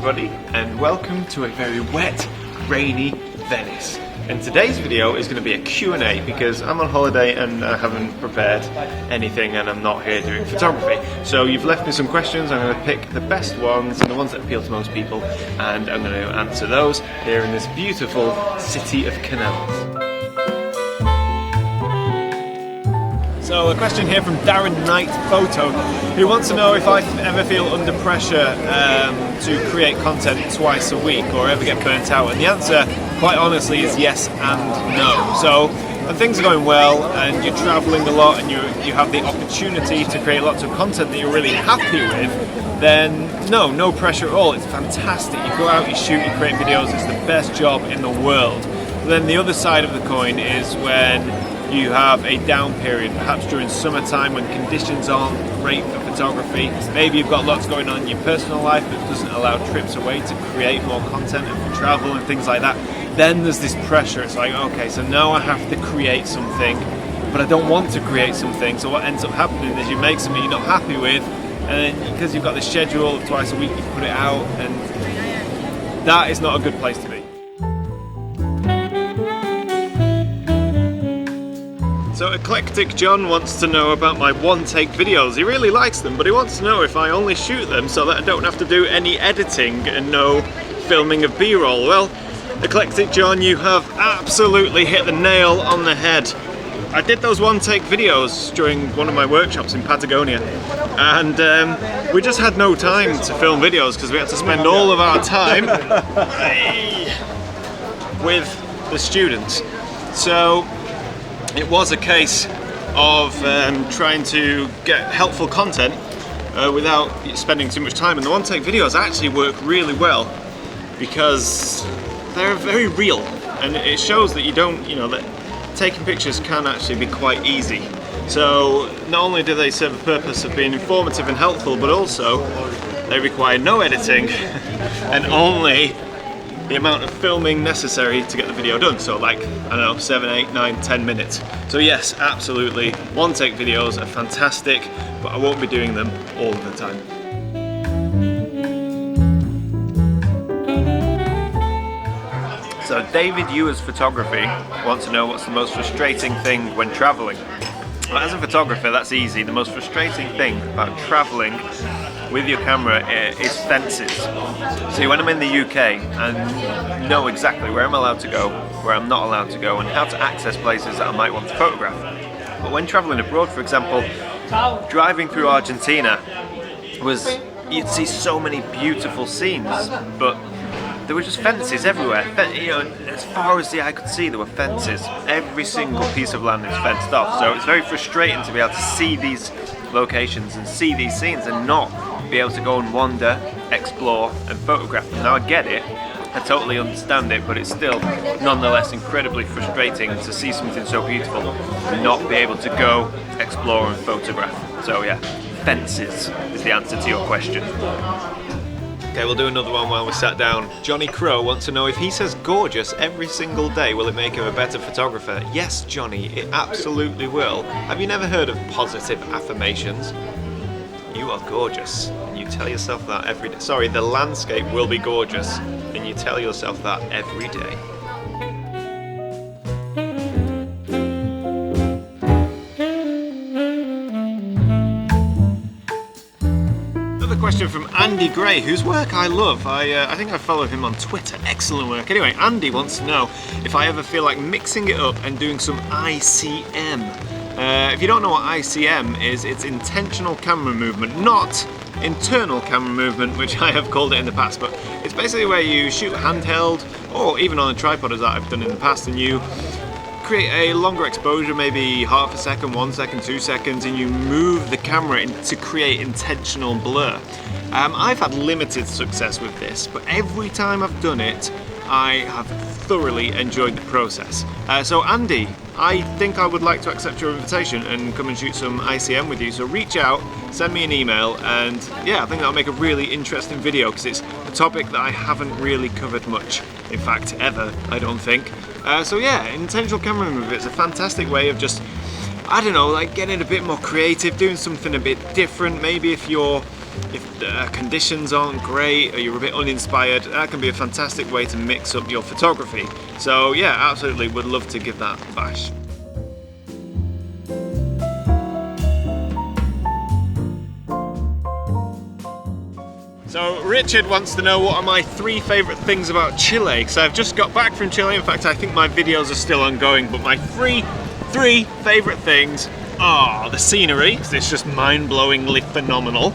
everybody, and welcome to a very wet, rainy Venice. And today's video is going to be a Q&A because I'm on holiday and I haven't prepared anything and I'm not here doing photography. So you've left me some questions, I'm going to pick the best ones and the ones that appeal to most people, and I'm going to answer those here in this beautiful city of canals. So a question here from Darren Knight Photo, who wants to know if I ever feel under pressure to create content twice a week or ever get burnt out, and the answer, quite honestly, is yes and no. So when things are going well and you're travelling a lot and you have the opportunity to create lots of content that you're really happy with, then no pressure at all. It's fantastic. You go out, you shoot, you create videos, it's the best job in the world. But then the other side of the coin is when you have a down period, perhaps during summertime when conditions aren't great for photography. Maybe you've got lots going on in your personal life that doesn't allow trips away to create more content and for travel and things like that. Then there's this pressure. It's like, okay, so now I have to create something, but I don't want to create something. So what ends up happening is you make something you're not happy with, and then because you've got the schedule of twice a week, you put it out, and that is not a good place to be. So Eclectic John wants to know about my one-take videos. He really likes them, but he wants to know if I only shoot them so that I don't have to do any editing and no filming of B-roll. Well, Eclectic John, you have absolutely hit the nail on the head. I did those one-take videos during one of my workshops in Patagonia, and we just had no time to film videos because we had to spend all of our time with the students. So it was a case of trying to get helpful content without spending too much time, and the one-take videos actually work really well because they're very real, and it shows that that taking pictures can actually be quite easy. So not only do they serve the purpose of being informative and helpful, but also they require no editing and only the amount of filming necessary to get the video done. So like, I don't know, 7, 8, 9, 10 minutes. So yes, absolutely, one-take videos are fantastic, but I won't be doing them all the time. So David Ewer's Photography wants to know what's the most frustrating thing when travelling. Well, as a photographer, that's easy. The most frustrating thing about travelling with your camera is fences. So when I'm in the UK, I know exactly where I'm allowed to go, where I'm not allowed to go, and how to access places that I might want to photograph. But when travelling abroad, for example, driving through Argentina, you'd see so many beautiful scenes, but there were just fences everywhere. As far as the eye could see, there were fences. Every single piece of land is fenced off. So it's very frustrating to be able to see these locations and see these scenes and not be able to go and wander, explore and photograph them. Now I get it, I totally understand it, but it's still nonetheless incredibly frustrating to see something so beautiful and not be able to go, explore and photograph. So yeah, fences is the answer to your question. Okay, we'll do another one while we sat down. Johnny Crow wants to know if he says gorgeous every single day, will it make him a better photographer? Yes, Johnny, it absolutely will. Have you never heard of positive affirmations? You are gorgeous, and you tell yourself that every day. Sorry, the landscape will be gorgeous, and you tell yourself that every day. Question from Andy Gray, whose work I love. I think I follow him on Twitter. Excellent work. Anyway, Andy wants to know if I ever feel like mixing it up and doing some ICM. If you don't know what ICM is, it's intentional camera movement, not internal camera movement, which I have called it in the past, but it's basically where you shoot handheld or even on a tripod, as I've done in the past, and you create a longer exposure, maybe half a second, 1 second, 2 seconds, and you move the camera to create intentional blur. I've had limited success with this, but every time I've done it, I have thoroughly enjoyed the process. So Andy, I think I would like to accept your invitation and come and shoot some ICM with you, so reach out, send me an email, and yeah, I think that'll make a really interesting video because it's a topic that I haven't really covered much, in fact ever, I don't think. So yeah, intentional camera movement is a fantastic way of just, I don't know, like getting a bit more creative, doing something a bit different. Maybe if you're if the conditions aren't great or you're a bit uninspired, that can be a fantastic way to mix up your photography. So yeah, absolutely would love to give that a bash. So Richard wants to know what are my 3 favourite things about Chile. So I've just got back from Chile. In fact, I think my videos are still ongoing, but my three favourite things are the scenery, because it's just mind-blowingly phenomenal.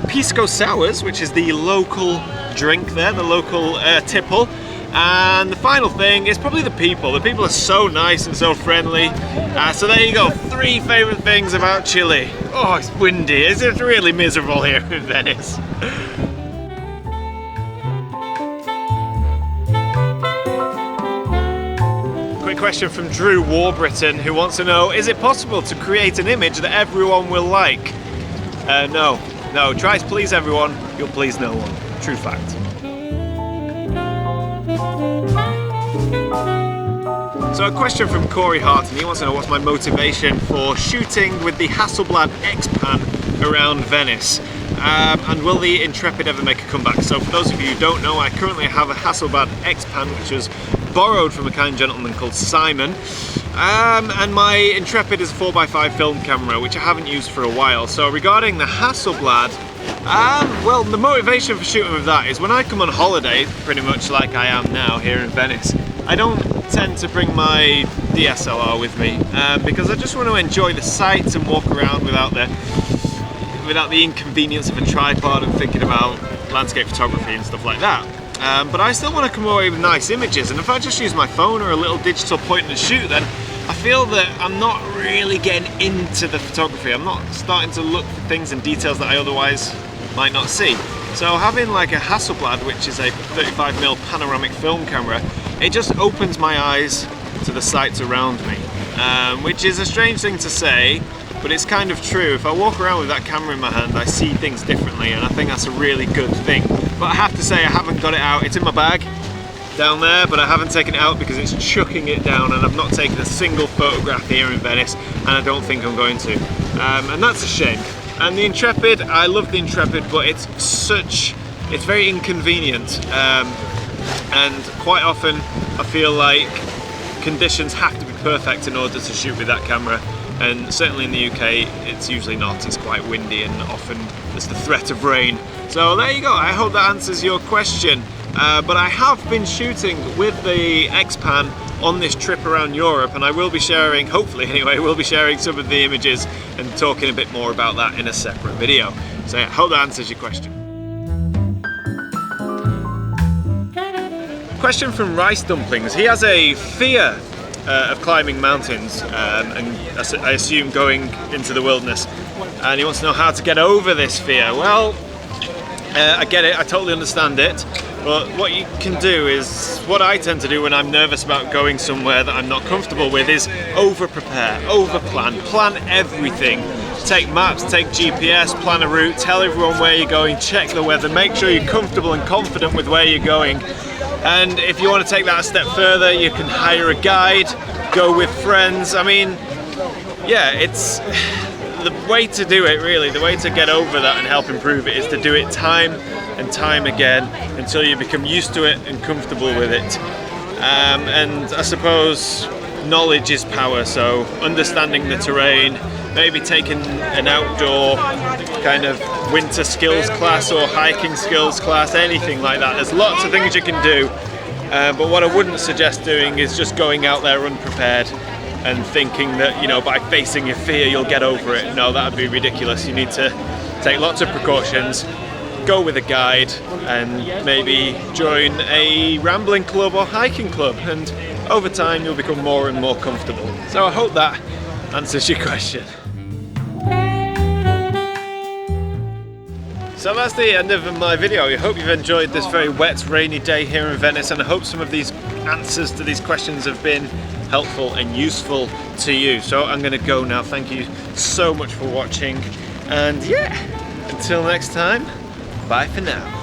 Pisco sours, which is the local drink there, the local tipple. And the final thing is probably the people. The people are so nice and so friendly. So there you go, 3 favourite things about Chile. Oh, it's windy. It's really miserable here in Venice. Quick question from Drew Warbriton, who wants to know, is it possible to create an image that everyone will like? No. Try to please everyone, you'll please no one. True fact. So a question from Corey Hart, and he wants to know what's my motivation for shooting with the Hasselblad X-Pan around Venice. And will the Intrepid ever make a comeback? So for those of you who don't know, I currently have a Hasselblad X-Pan which was borrowed from a kind gentleman called Simon. And my Intrepid is a 4x5 film camera, which I haven't used for a while. So regarding the Hasselblad, well, the motivation for shooting with that is when I come on holiday, pretty much like I am now here in Venice, I don't tend to bring my DSLR with me because I just want to enjoy the sights and walk around without the inconvenience of a tripod and thinking about landscape photography and stuff like that. But I still want to come away with nice images, and if I just use my phone or a little digital point and shoot, then I feel that I'm not really getting into the photography. I'm not starting to look for things and details that I otherwise might not see. So having like a Hasselblad, which is a 35mm panoramic film camera, it just opens my eyes to the sights around me, which is a strange thing to say, but it's kind of true. If I walk around with that camera in my hand, I see things differently, and I think that's a really good thing. But I have to say, I haven't got it out. It's in my bag down there, but I haven't taken it out because it's chucking it down, and I've not taken a single photograph here in Venice, and I don't think I'm going to. And that's a shame. And the Intrepid, I love the Intrepid, but it's very inconvenient. And quite often I feel like conditions have to be perfect in order to shoot with that camera, and certainly in the UK it's usually not. It's quite windy and often there's the threat of rain. So there you go, I hope that answers your question. But I have been shooting with the X-Pan on this trip around Europe, and I will be sharing, hopefully anyway, we'll be sharing some of the images and talking a bit more about that in a separate video. So yeah, I hope that answers your question. Question from Rice Dumplings. He has a fear of climbing mountains and I assume going into the wilderness, and he wants to know how to get over this fear. Well, I get it, I totally understand it, but what you can do is, what I tend to do when I'm nervous about going somewhere that I'm not comfortable with, is over-prepare, over-plan, plan everything. Take maps, take GPS, plan a route, tell everyone where you're going, check the weather, make sure you're comfortable and confident with where you're going. And if you want to take that a step further, you can hire a guide, go with friends. I mean, yeah, it's the way to do it, really. The way to get over that and help improve it is to do it time and time again until you become used to it and comfortable with it. And I suppose knowledge is power, so understanding the terrain, maybe taking an outdoor kind of winter skills class or hiking skills class, anything like that. There's lots of things you can do, but what I wouldn't suggest doing is just going out there unprepared and thinking that, you know, by facing your fear you'll get over it. No, that would be ridiculous. You need to take lots of precautions, go with a guide, and maybe join a rambling club or hiking club, and over time you'll become more and more comfortable. So I hope that answers your question. So that's the end of my video. I hope you've enjoyed this very wet, rainy day here in Venice, and I hope some of these answers to these questions have been helpful and useful to you. So I'm going to go now. Thank you so much for watching, and yeah, until next time, bye for now.